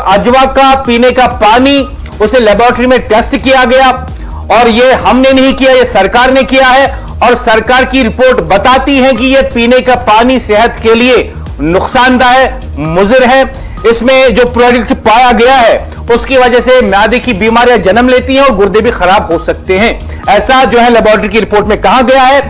अजवा का पीने का पानी उसे लेबोरेटरी में टेस्ट किया गया और ये हमने नहीं किया, ये सरकार ने किया है और सरकार की रिपोर्ट बताती है कि ये पीने का पानी सेहत के लिए नुकसानदायक मुज़िर है। इसमें जो प्रोडक्ट पाया गया है उसकी वजह से म्यादे की बीमारियां जन्म लेती हैं और गुर्दे भी खराब हो सकते हैं, ऐसा जो है लेबोरेटरी की रिपोर्ट में कहा गया है।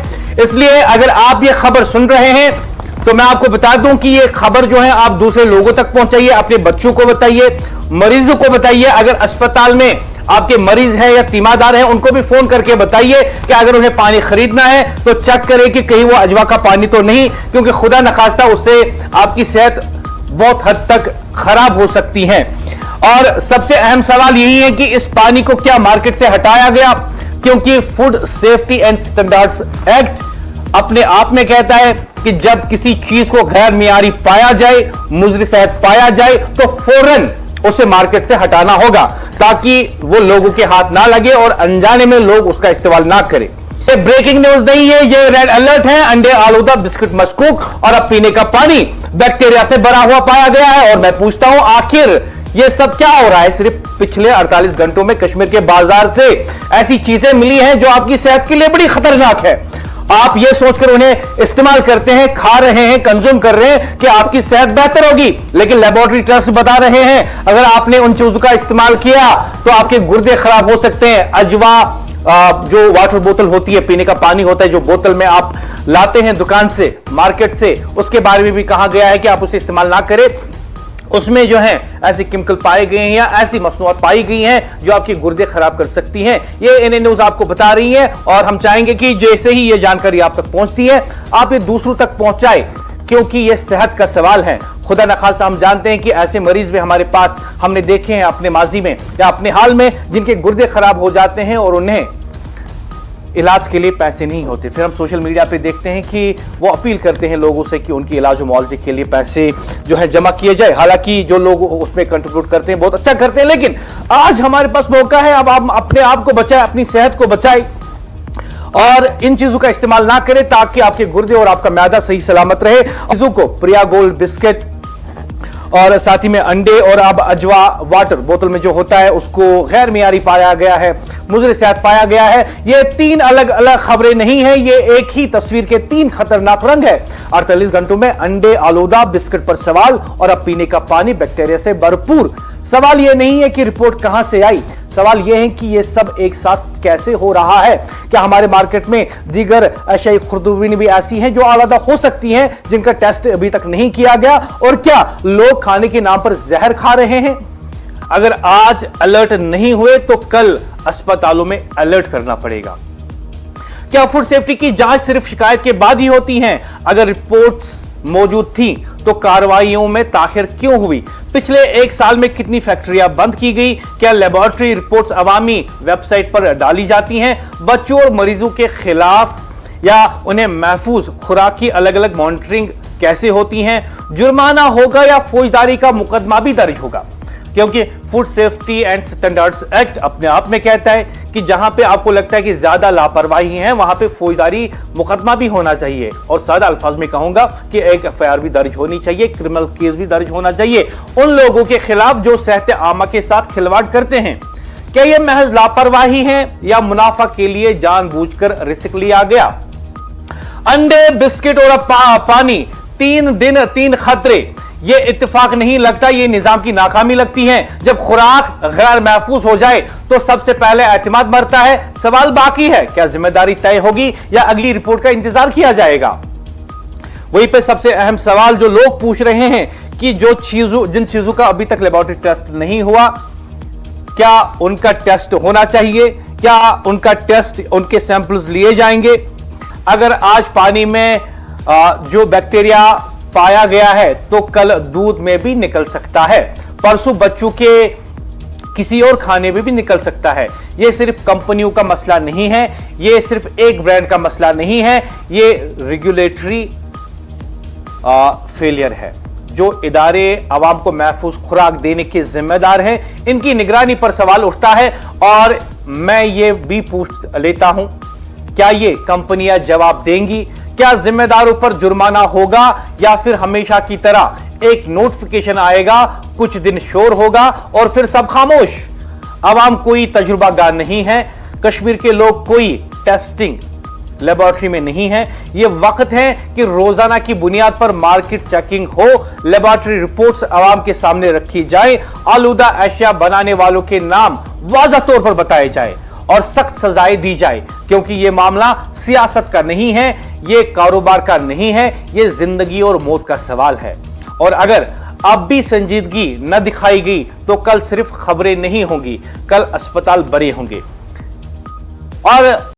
इसलिए अगर आप ये खबर सुन रहे हैं तो मैं आपको बता दूं कि ये खबर जो है आप दूसरे लोगों तक पहुंचाइए, अपने बच्चों को बताइए, मरीजों को बताइए। अगर अस्पताल में आपके मरीज है या तीमारदार है उनको भी फोन करके बताइए कि अगर उन्हें पानी खरीदना है तो चेक करें कि कहीं वो अजवा का पानी तो नहीं, क्योंकि खुदा न खास्ता उससे आपकी सेहत बहुत हद तक खराब हो सकती है। और सबसे अहम सवाल यही है कि इस पानी को क्या मार्केट से हटाया गया, क्योंकि food safety and standards act अपने आप में कहता है कि जब किसी चीज को गैर मियारी पाया जाए, मुज़र सेहत पाया जाए, तो फौरन उसे मार्केट से हटाना होगा ताकि वो लोगों के हाथ ना लगे और अनजाने में लोग उसका इस्तेमाल ना करें। ये ब्रेकिंग न्यूज नहीं है, ये रेड अलर्ट है। अंडे आलूदा बिस्किट मशकूक और अब पीने का पानी बैक्टीरिया से भरा हुआ पाया गया है। और मैं पूछता हूं आखिर ये सब क्या हो रहा है? सिर्फ पिछले 48 घंटों में कश्मीर के बाजार से ऐसी चीजें मिली हैं जो आपकी सेहत के लिए बड़ी खतरनाक है। आप ये सोचकर उन्हें इस्तेमाल करते हैं, खा रहे हैं, कंज्यूम कर रहे हैं कि आपकी सेहत बेहतर होगी, लेकिन लेबोरेटरी टेस्ट बता रहे हैं अगर आपने उन चीजों का इस्तेमाल किया तो आपके गुर्दे खराब हो सकते हैं। अजवा जो वाटर बोतल होती है, पीने का पानी होता है जो बोतल में आप लाते हैं दुकान से, मार्केट से, उसके बारे में भी कहा गया है कि आप उसे इस्तेमाल ना करें। उसमें जो है ऐसे केमिकल पाए गए हैं या ऐसी मसनूआत पाई गई हैं जो आपके गुर्दे खराब कर सकती हैं। ये एनएन न्यूज आपको बता रही है और हम चाहेंगे कि जैसे ही ये जानकारी आप तक पहुंचती है आप ये दूसरों तक पहुंचाए, क्योंकि ये सेहत का सवाल है। खुदा न खास्ता हम जानते हैं कि ऐसे मरीज भी हमारे पास हमने देखे हैं अपने माजी में या अपने हाल में जिनके गुर्दे खराब हो जाते हैं और उन्हें इलाज के लिए पैसे नहीं होते। फिर हम सोशल मीडिया पे देखते हैं कि वो अपील करते हैं लोगों से कि उनकी इलाज और मुआवजे के लिए पैसे जो है जमा किए जाए। हालांकि जो लोग उसमें कंट्रीब्यूट करते हैं बहुत अच्छा करते हैं, लेकिन आज हमारे पास मौका है, अब आप अपने आप को बचाएं, अपनी सेहत को बचाएं और इन चीजों का इस्तेमाल ना करें ताकि आपके गुर्दे और आपका मैदा सही सलामत रहे। चीजों को प्रिया गोल्ड बिस्किट और साथ ही में अंडे और अब अजवा वाटर बोतल में जो होता है उसको गैर मियारी पाया गया है, मुज़र सेहत पाया गया है। ये 3 अलग अलग खबरें नहीं है, ये एक ही तस्वीर के 3 खतरनाक रंग है। 48 घंटों में अंडे आलूदा बिस्किट पर सवाल और अब पीने का पानी बैक्टीरिया से भरपूर। सवाल यह नहीं है कि रिपोर्ट कहां से आई, सवाल यह है कि यह सब एक साथ कैसे हो रहा है। क्या हमारे मार्केट में दीगर अशियाई खुर्दबीन भी ऐसी हैं जो आलादा हो सकती हैं जिनका टेस्ट अभी तक नहीं किया गया, और क्या लोग खाने के नाम पर जहर खा रहे हैं? अगर आज अलर्ट नहीं हुए तो कल अस्पतालों में अलर्ट करना पड़ेगा। क्या फूड सेफ्टी की जांच सिर्फ शिकायत के बाद ही होती है? अगर रिपोर्ट्स मौजूद थी तो कार्रवाइयों में ताखिर क्यों हुई? पिछले 1 साल में कितनी फैक्ट्रियां बंद की गई? क्या लेबोरेटरी रिपोर्ट्स अवामी वेबसाइट पर डाली जाती हैं? बच्चों और मरीजों के खिलाफ या उन्हें महफूज खुराक की अलग अलग मॉनिटरिंग कैसे होती हैं? जुर्माना होगा या फौजदारी का मुकदमा भी दर्ज होगा? क्योंकि food safety and standards act अपने आप में कहता है कि जहां पे आपको लगता है कि ज्यादा लापरवाही है वहां पे फौजदारी मुकदमा भी होना चाहिए। और सादा अल्फाज में कहूंगा कि एक एफआईआर भी दर्ज होनी चाहिए, क्रिमिनल केस भी दर्ज होना चाहिए उन लोगों के खिलाफ जो सेहत आमा के साथ खिलवाड़ करते हैं। क्या यह महज लापरवाही है या मुनाफा के लिए जानबूझकर रिस्क लिया गया? अंडे, बिस्किट और पानी, 3 दिन 3 खतरे, ये इत्तेफाक नहीं लगता, ये निजाम की नाकामी लगती है। जब खुराक गैर महफूज हो जाए तो सबसे पहले एतमाद मरता है। सवाल बाकी है, क्या जिम्मेदारी तय होगी या अगली रिपोर्ट का इंतजार किया जाएगा? वहीं पे सबसे अहम सवाल जो लोग पूछ रहे हैं कि जिन चीजों का अभी तक लेबोरेटरी टेस्ट नहीं हुआ, क्या उनका टेस्ट होना चाहिए? क्या उनका टेस्ट, उनके सैंपल्स लिए जाएंगे? अगर आज पानी में जो बैक्टीरिया पाया गया है तो कल दूध में भी निकल सकता है, परसों बच्चों के किसी और खाने में भी निकल सकता है। यह सिर्फ कंपनियों का मसला नहीं है, यह सिर्फ एक ब्रांड का मसला नहीं है, यह रेगुलेटरी फेलियर है। जो इदारे आवाम को महफूज खुराक देने के जिम्मेदार हैं, इनकी निगरानी पर सवाल उठता है। और मैं ये भी पूछ लेता हूं, क्या ये कंपनियां जवाब देंगी? क्या जिम्मेदारों पर जुर्माना होगा या फिर हमेशा की तरह एक नोटिफिकेशन आएगा, कुछ दिन शोर होगा और फिर सब खामोश। आवाम कोई तजुर्बागार नहीं है, कश्मीर के लोग कोई टेस्टिंग लेबोरेटरी में नहीं है। यह वक्त है कि रोजाना की बुनियाद पर मार्केट चेकिंग हो, लेबोरेटरी रिपोर्ट्स आवाम के सामने रखी जाए, आलूदा अशिया बनाने वालों के नाम वाज़ह तौर पर बताए जाए और सख्त सजाएं दी जाए, क्योंकि यह मामला सियासत का नहीं है, यह कारोबार का नहीं है, यह जिंदगी और मौत का सवाल है। और अगर अब भी संजीदगी न दिखाई गई तो कल सिर्फ खबरें नहीं होंगी, कल अस्पताल बड़े होंगे। और